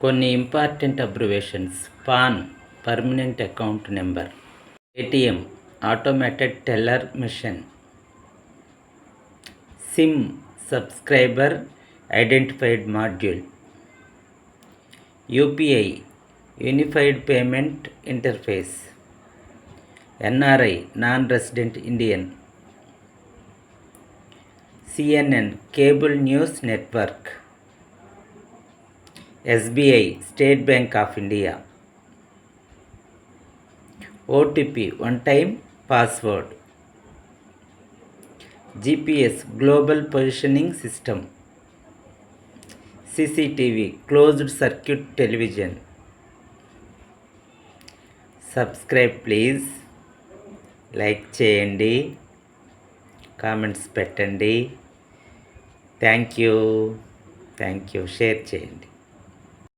కొన్ని important abbreviations: pan permanent account number, ATM automated teller machine, SIM subscriber identified module, UPI unified payment interface, NRI non resident Indian, CNN cable news network, SBI state bank of India, OTP one time password, GPS global positioning system, CCTV closed circuit television. Subscribe please, like చేయండి, comments పెట్టండి. Thank you, share చేయండి.